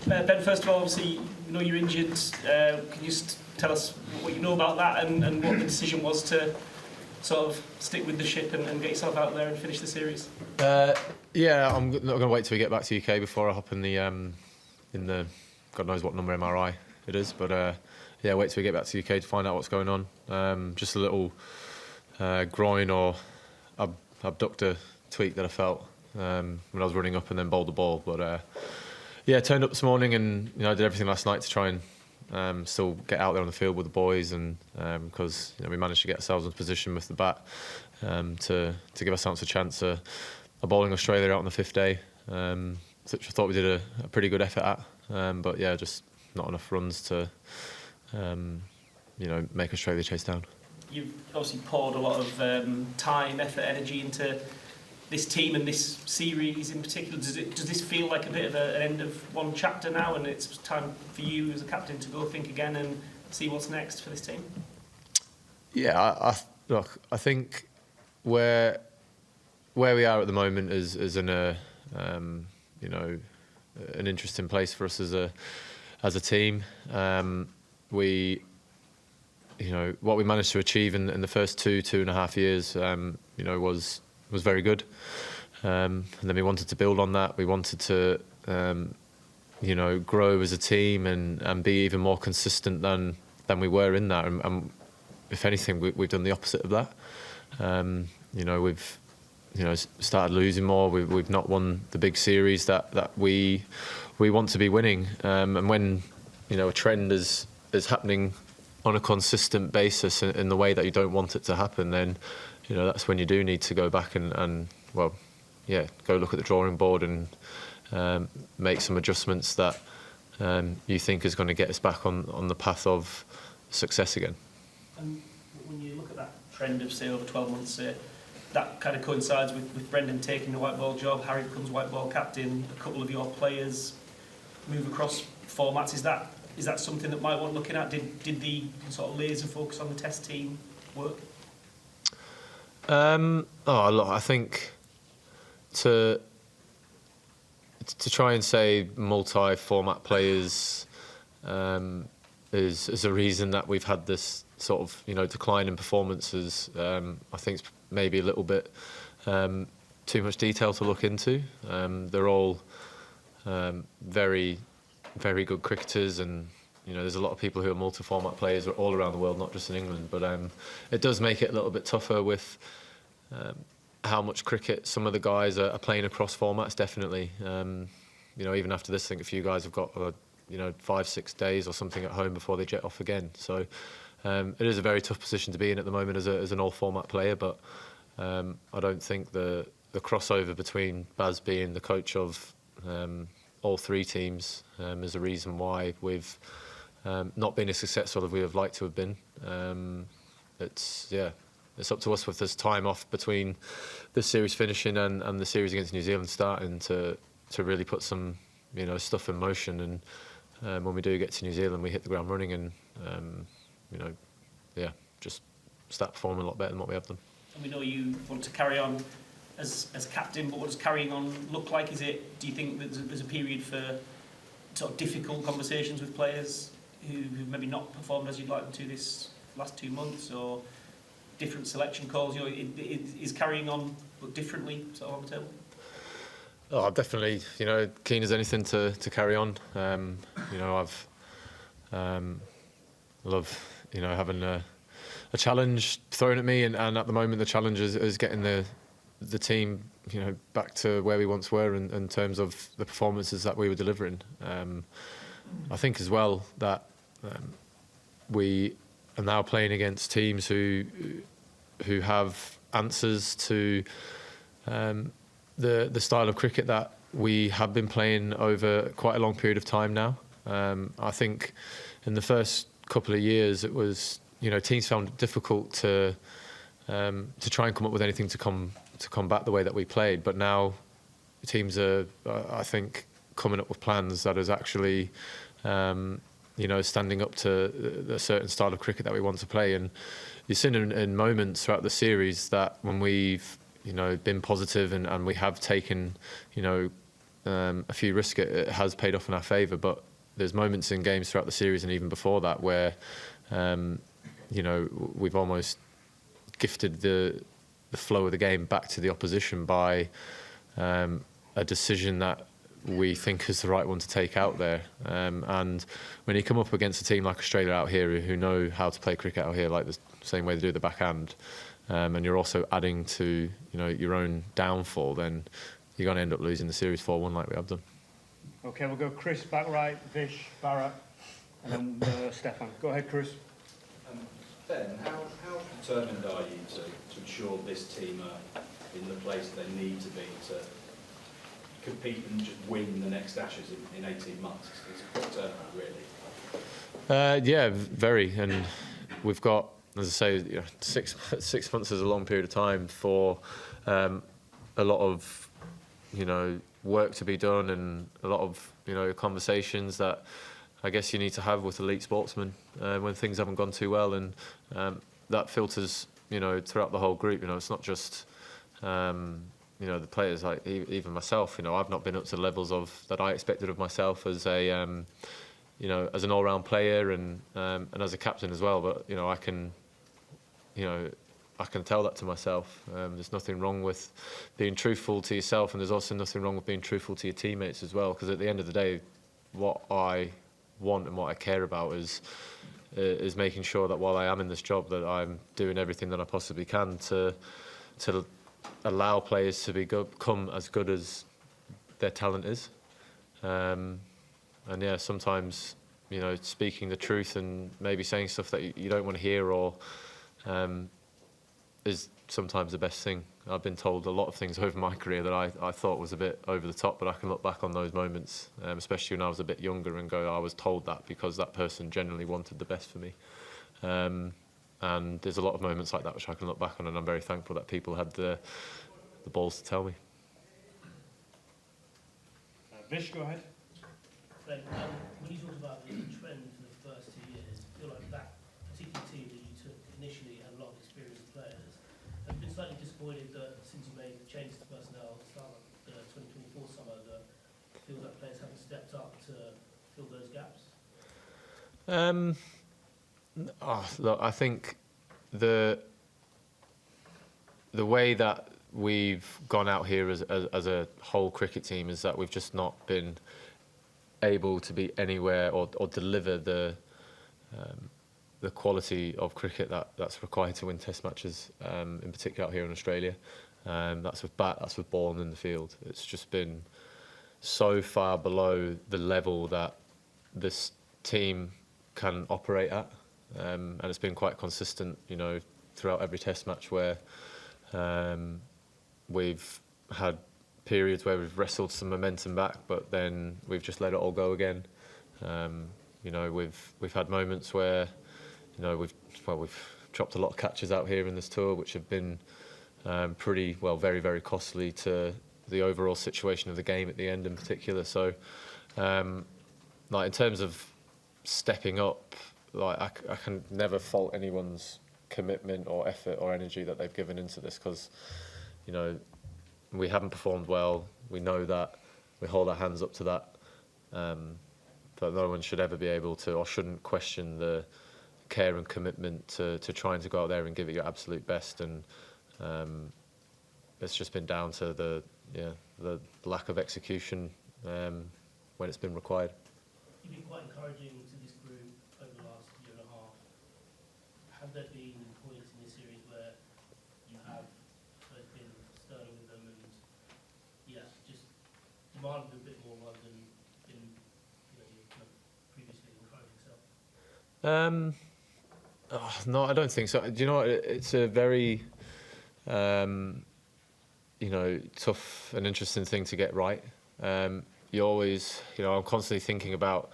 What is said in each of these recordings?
Ben, first of all, obviously, you know you're injured. Can you just tell us what you know about that and what the decision was to sort of stick with the ship and get yourself out there and finish the series? Yeah, I'm not going to wait till we get back to UK before I hop in the God knows what number MRI it is, but yeah, wait till we get back to UK to find out what's going on. Just a little groin or abductor tweak that I felt when I was running up and then bowled the ball, but yeah, turned up this morning and I did everything last night to try and still get out there on the field with the boys, and because we managed to get ourselves in position with the bat to give ourselves a chance of bowling Australia out on the 5th day, which I thought we did a pretty good effort at, but yeah, just not enough runs to make Australia chase down. You've obviously poured a lot of time, effort, energy into this team and this series in particular. Does this feel like a bit of an end of one chapter now, and it's time for you as a captain to go think again and see what's next for this team? Yeah, I think where we are at the moment is in an interesting place for us as a team. We, what we managed to achieve in the first 2.5 years, was very good. And then we wanted to build on that. We wanted to, grow as a team and be even more consistent than we were in that. And if anything, we've done the opposite of that. We've started losing more. We've not won the big series that we want to be winning. And when a trend is happening on a consistent basis in the way that you don't want it to happen, then that's when you do need to go back and go look at the drawing board and make some adjustments that you think is going to get us back on the path of success again. And when you look at that trend of, say, over 12 months, that kind of coincides with Brendan taking the white ball job, Harry becomes white ball captain, a couple of your players move across formats. Is that something that might want looking at? Did the sort of laser focus on the Test team work? I think to try and say multi-format players is a reason that we've had this sort of decline in performances. I think it's maybe a little bit too much detail to look into. They're all very, very good cricketers, and there's a lot of people who are multi-format players all around the world, not just in England. But it does make it a little bit tougher with how much cricket some of the guys are playing across formats. Definitely, even after this, I think a few guys have got 5-6 days or something at home before they jet off again. So it is a very tough position to be in at the moment as an all-format player. But I don't think the crossover between Baz being the coach of all three teams is a reason why we've not been as successful as we would have liked to have been. It's up to us with this time off between this series finishing and the series against New Zealand starting to really put some stuff in motion, and when we do get to New Zealand we hit the ground running and just start performing a lot better than what we have done. And we know you want to carry on as captain, but what does carrying on look like? Do you think that there's a period for sort of difficult conversations with players who've maybe not performed as you'd like them to this last 2 months, or different selection calls? Is carrying on but differently sort of on the table? Oh, I'm definitely keen as anything to carry on. I've love having a challenge thrown at me, and at the moment the challenge is getting the team back to where we once were in terms of the performances that we were delivering. I think as well that we are now playing against teams who have answers to the style of cricket that we have been playing over quite a long period of time now. I think in the first couple of years it was teams found it difficult to try and come up with anything to combat the way that we played, but now teams are I think coming up with plans that is actually standing up to a certain style of cricket that we want to play. And you've seen in moments throughout the series that when we've been positive and we have taken a few risks, it has paid off in our favour. But there's moments in games throughout the series and even before that where, we've almost gifted the flow of the game back to the opposition by a decision that we think is the right one to take out there. And when you come up against a team like Australia out here who know how to play cricket out here, like the same way they do the backhand, and you're also adding to your own downfall, then you're going to end up losing the series 4-1 like we have done. Okay, we'll go Chris back right, Vish, Bharat, and then Stefan. Go ahead, Chris. Ben, how determined are you to ensure this team are in the place they need to be to compete and just win the next Ashes in 18 months? It's a quick turnaround, really. Yeah, very. And we've got, as I say, 6 months is a long period of time for a lot of work to be done and a lot of conversations that I guess you need to have with elite sportsmen when things haven't gone too well, and that filters throughout the whole group. It's not just the players, like even myself. I've not been up to the levels that I expected of myself as a as an all-round player and as a captain as well. But I can tell that to myself. There's nothing wrong with being truthful to yourself, and there's also nothing wrong with being truthful to your teammates as well. Because at the end of the day, what I want and what I care about is making sure that while I am in this job, that I'm doing everything that I possibly can to allow players to become as good as their talent is. And yeah, sometimes speaking the truth and maybe saying stuff that you don't want to hear or is sometimes the best thing. I've been told a lot of things over my career that I thought was a bit over the top, but I can look back on those moments, especially when I was a bit younger, and go, I was told that because that person genuinely wanted the best for me. And there's a lot of moments like that which I can look back on, and I'm very thankful that people had the balls to tell me. Vish, go ahead. Ben, when you talked about the trend for the first 2 years, I feel like that particular team that you took initially had a lot of experienced players. I've been slightly disappointed that since you made the changes to personnel at the start of the 2024 summer, that it feels like players haven't stepped up to fill those gaps. Look, I think the way that we've gone out here as a whole cricket team is that we've just not been able to be anywhere or deliver the quality of cricket that's required to win Test matches, in particular out here in Australia. That's with bat, that's with ball and in the field. It's just been so far below the level that this team can operate at, and it's been quite consistent, throughout every Test match where we've had periods where we've wrestled some momentum back, but then we've just let it all go again. We've had moments where we've dropped a lot of catches out here in this tour, which have been very, very costly to the overall situation of the game at the end in particular. So, in terms of stepping up, I can never fault anyone's commitment or effort or energy that they've given into this, because we haven't performed well. We know that. We hold our hands up to that. But no one should ever be able to or shouldn't question the care and commitment to trying to go out there and give it your absolute best. And it's just been down to the lack of execution when it's been required. You've been quite encouraging to this group over the last year and a half. Have there been points in this series where you have been stern with them and just demanded a bit more rather than been kind of previously encouraging yourself? No, I don't think so. Do you know what? It's a very tough and interesting thing to get right. You always, I'm constantly thinking about,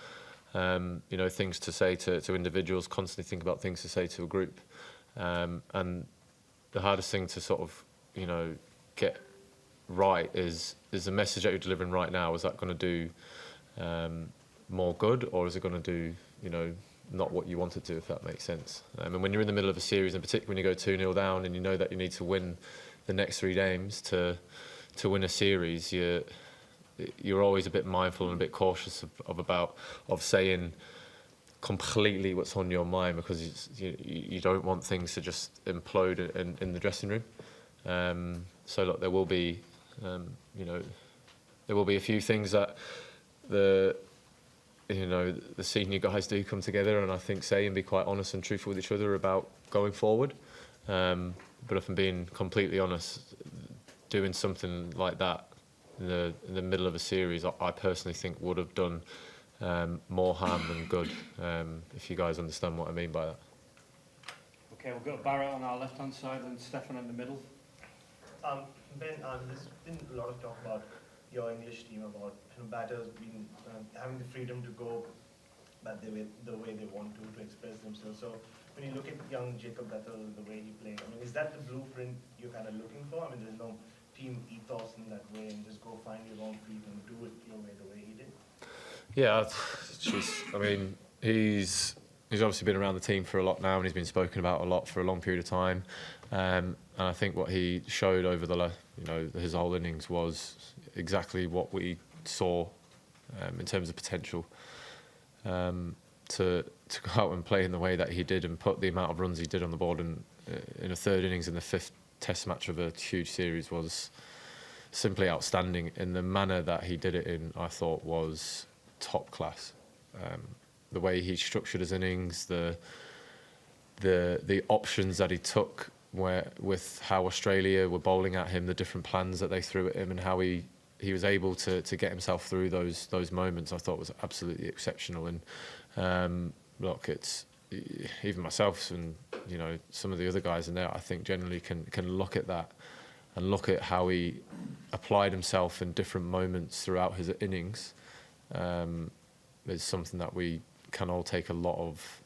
things to say to individuals, constantly think about things to say to a group. And the hardest thing to sort of, get right is the message that you're delivering right now, is that going to do more good, or is it going to do, not what you want it to, if that makes sense? And when you're in the middle of a series, and particularly when you go 2-0 down and you know that you need to win the next 3 games to win a series, you're always a bit mindful and a bit cautious of saying completely what's on your mind, because you don't want things to just implode in the dressing room. So look, there will be there will be a few things that the senior guys do come together and I think say and be quite honest and truthful with each other about going forward. But if I'm being completely honest, doing something like that in the middle of a series, I personally think would have done more harm than good, if you guys understand what I mean by that. Okay, we've got Barrett on our left-hand side and Stefan in the middle. Ben, there's been a lot of talk about your English team, about batters being having the freedom to go the way they want to express themselves. So when you look at young Jacob Bethel, the way he played, I mean, is that the blueprint you're kind of looking for? I mean, there's no team ethos in that way, and just go find your own feet and do it your way, the way he did. Yeah, I mean, he's obviously been around the team for a lot now, and he's been spoken about a lot for a long period of time. And I think what he showed over his whole innings was exactly what we saw in terms of potential. To go out and play in the way that he did and put the amount of runs he did on the board in a third innings in the 5th Test match of a huge series was simply outstanding. In the manner that he did it in, I thought was top class. The way he structured his innings, the options that he took, with how Australia were bowling at him, the different plans that they threw at him, and how he was able to get himself through those moments, I thought was absolutely exceptional. And look, it's even myself and some of the other guys in there, I think generally can look at that and look at how he applied himself in different moments throughout his innings. It's something that we can all take a lot of,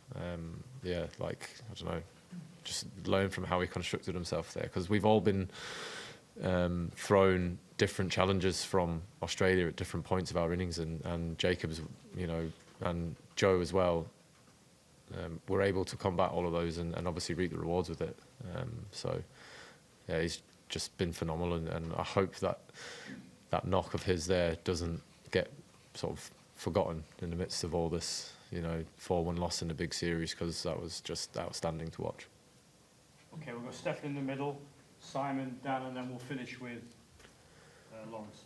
just learn from how he constructed himself there, because we've all been thrown different challenges from Australia at different points of our innings, and Jacobs, and Joe as well, were able to combat all of those and obviously reap the rewards with it. So yeah, he's just been phenomenal, and I hope that knock of his there doesn't get sort of forgotten in the midst of all this, 4-1 loss in a big series, because that was just outstanding to watch. Okay, we've got Stefan in the middle, Simon, Dan, and then we'll finish with Lawrence.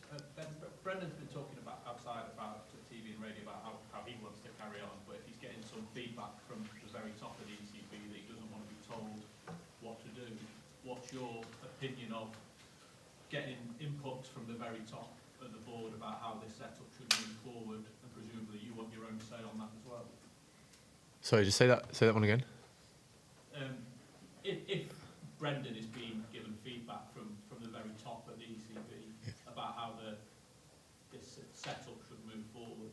Brendan's been talking outside about TV and radio about how he wants to carry on, but if he's getting some feedback from the very top of the ECB that he doesn't want to be told what to do, what's your opinion of getting input from the very top of the board about how this setup should move forward, and presumably you want your own say on that as well? Sorry, just say that one again. If Brendan is being given feedback from the very top of the ECB about how this setup should move forward,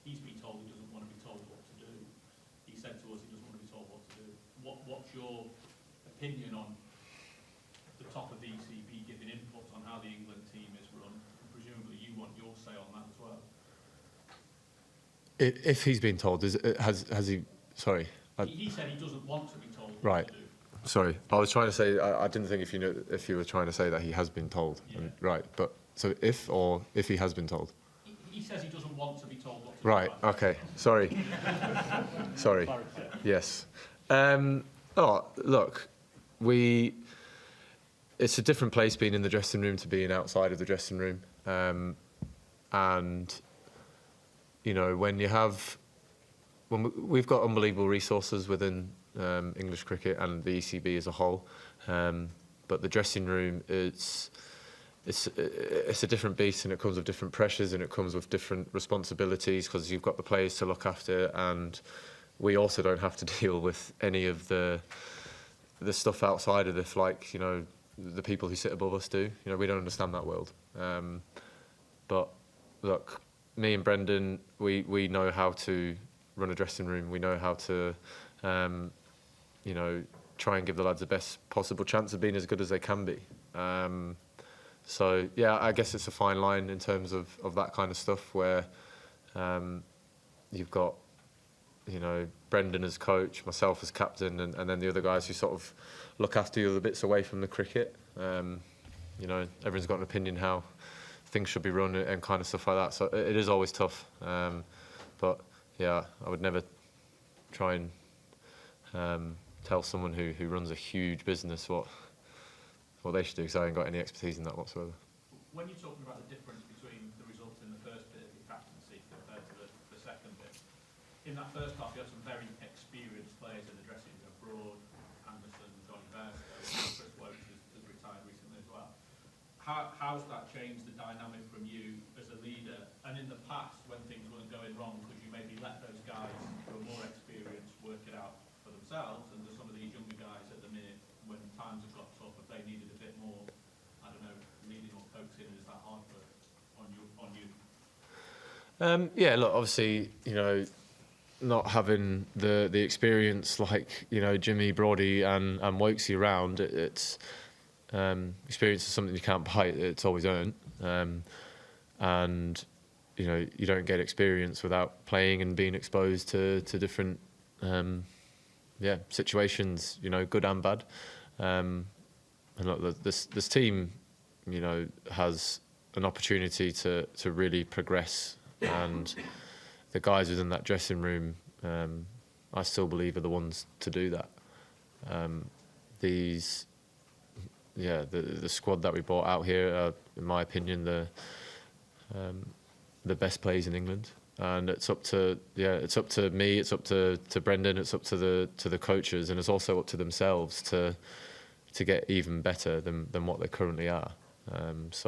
he's been told he doesn't want to be told what to do. He said to us he doesn't want to be told what to do. What's your opinion on the top of the ECB giving input on how the England team is run? And presumably you want your say on that as well. If he's been told, has he? Sorry. He said he doesn't want to be told what Right. to do. Sorry, I was trying to say, I didn't think if you were trying to say that he has been told. Yeah. Right, but so if he has been told. He says he doesn't want to be told what to do. Right, okay, sorry. Sorry, yes. Look, it's a different place being in the dressing room to being outside of the dressing room. And, when we've got unbelievable resources within English cricket and the ECB as a whole, but the dressing room it's a different beast, and it comes with different pressures, and it comes with different responsibilities, because you've got the players to look after, and we also don't have to deal with any of the stuff outside of this, like the people who sit above us do. We don't understand that world. But look, me and Brendan, we know how to run a dressing room. We know how to, try and give the lads the best possible chance of being as good as they can be. So yeah, I guess it's a fine line in terms of that kind of stuff, where you've got, Brendan as coach, myself as captain, and then the other guys who sort of look after the other bits away from the cricket. Everyone's got an opinion how things should be run and kind of stuff like that. So it is always tough. But yeah, I would never try and tell someone who runs a huge business what they should do, because I ain't got any expertise in that whatsoever. When you're talking about the difference between the results in the first bit of your captaincy compared to the second bit, in that first half you had some very experienced players in the dressing room, Broad, Anderson, Johnny Bairstow, Chris Wokes has retired recently as well. How's that changed the dynamic from you as a leader? And in the past, when things weren't going wrong, could you maybe let those guys who are more experienced work it out for themselves? And do some of these younger guys at the minute, when times have got tough, if they needed a bit more, I don't know, leading or coaxing, is that hard on you? Yeah, look, obviously, not having the experience like Jimmy, Brody, and Wokesy around, it's experience is something you can't buy. It's always earned, and you don't get experience without playing and being exposed to different situations, good and bad. And look, this team, has an opportunity to really progress, and the guys within that dressing room, I still believe, are the ones to do that. The squad that we brought out here are, in my opinion, the best players in England, and it's up to me, it's up to Brendan, it's up to the coaches, and it's also up to themselves to get even better than what they currently are. That's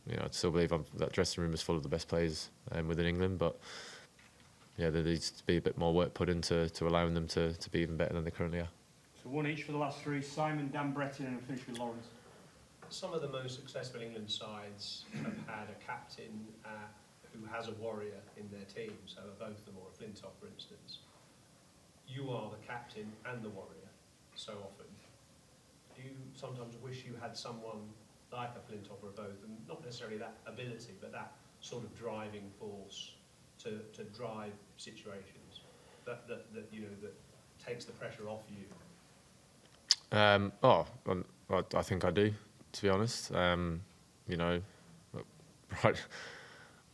I still believe that dressing room is full of the best players within England, but there needs to be a bit more work put into allowing them to be even better than they currently are. So one each for the last three: Simon, Dan Bretton, and finish with Lawrence. Some of the most successful England sides have had a captain who has a warrior in their team, so both of them, or a Flintoff, for instance. You are the captain and the warrior so often. Do you sometimes wish you had someone like a Flintoff or both, and not necessarily that ability, but that sort of driving force to drive situations that takes the pressure off you? I think I do, to be honest.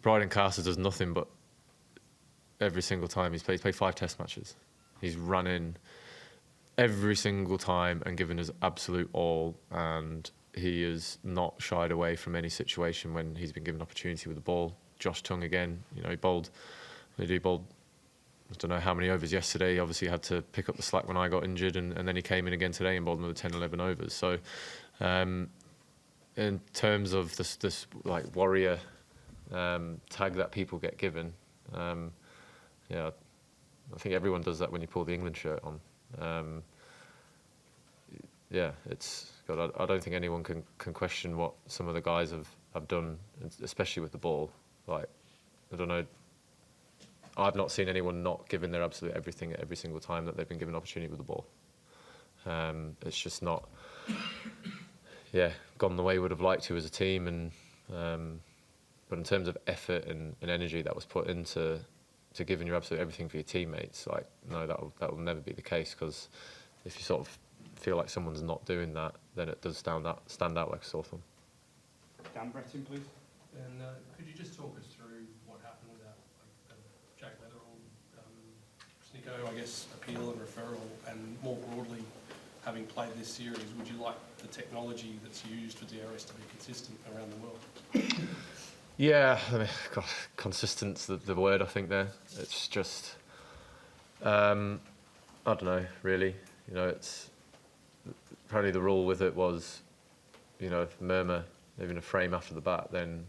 Brian Castle does nothing but every single time he's played 5 test matches. He's run in every single time and given his absolute all, and he has not shied away from any situation when he's been given opportunity with the ball. Josh Tongue again, he bowled I don't know how many overs yesterday. He obviously had to pick up the slack when I got injured, and then he came in again today and bowled another 10, 11 overs. So in terms of this like warrior tag that people get given, I think everyone does that when you pull the England shirt on. It's God, I don't think anyone can question what some of the guys have done, especially with the ball. Like, I don't know, I've not seen anyone not giving their absolute everything every single time that they've been given opportunity with the ball. It's just not, gone the way we would have liked to as a team. And but in terms of effort and energy that was put into giving your absolute everything for your teammates, like, no, that will never be the case, because if you sort of feel like someone's not doing that, then it does stand out like a sore thumb. Dan Bretton, please. And could you just talk us through what happened with that, Jack Leatherall, Snicko, I guess, appeal and referral, and more broadly, having played this series, would you like the technology that's used for DRS to be consistent around the world? Yeah, I mean, God, consistent's the word I think there. It's just, I don't know, really. It's probably the rule with it was, if Murmur leaving a frame after the bat, then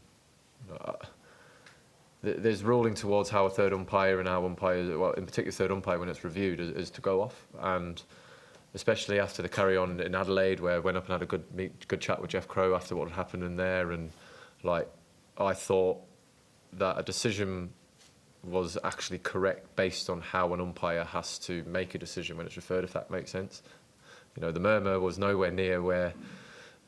there's ruling towards how a third umpire and how umpires, well, in particular third umpire when it's reviewed, is to go off. And especially after the carry-on in Adelaide, where I went up and had a good chat with Jeff Crow after what had happened in there, and I thought that a decision was actually correct based on how an umpire has to make a decision when it's referred, if that makes sense. The murmur was nowhere near where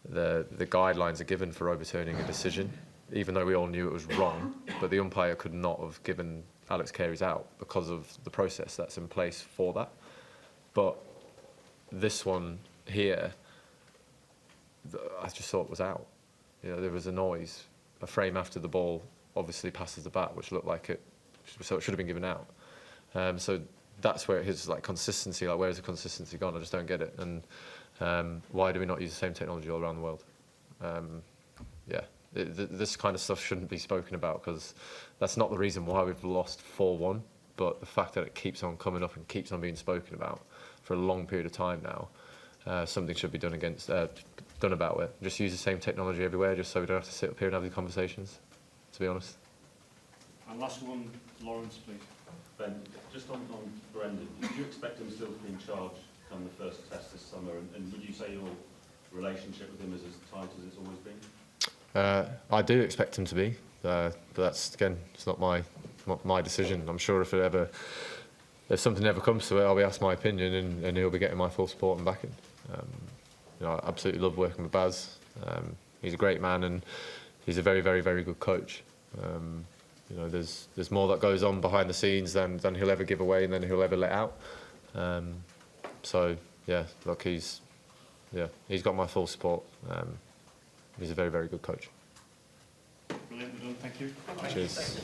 the guidelines are given for overturning a decision, even though we all knew it was wrong, but the umpire could not have given Alex Carey's out because of the process that's in place for that. But this one here, I just thought was out. there was a noise, a frame after the ball obviously passes the bat, which looked like it, so it should have been given out. So that's where his like consistency, like where's the consistency gone? I just don't get it. And why do we not use the same technology all around the world? This kind of stuff shouldn't be spoken about, because that's not the reason why we've lost 4-1. But the fact that it keeps on coming up and keeps on being spoken about for a long period of time now, something should be done about it. Just use the same technology everywhere, just so we don't have to sit up here and have these conversations, to be honest. And last one, Lawrence, please. Ben, just on Brendan, do you expect him still to be in charge come the first test this summer? And would you say your relationship with him is as tight as it's always been? I do expect him to be, but that's, again, it's not my decision. I'm sure if something ever comes to it, I'll be asked my opinion, and he'll be getting my full support and backing. I absolutely love working with Baz. He's a great man, and he's a very, very, very good coach. There's more that goes on behind the scenes than he'll ever give away and than he'll ever let out. He's got my full support. He's a very, very good coach. Brilliant, thank you. Cheers.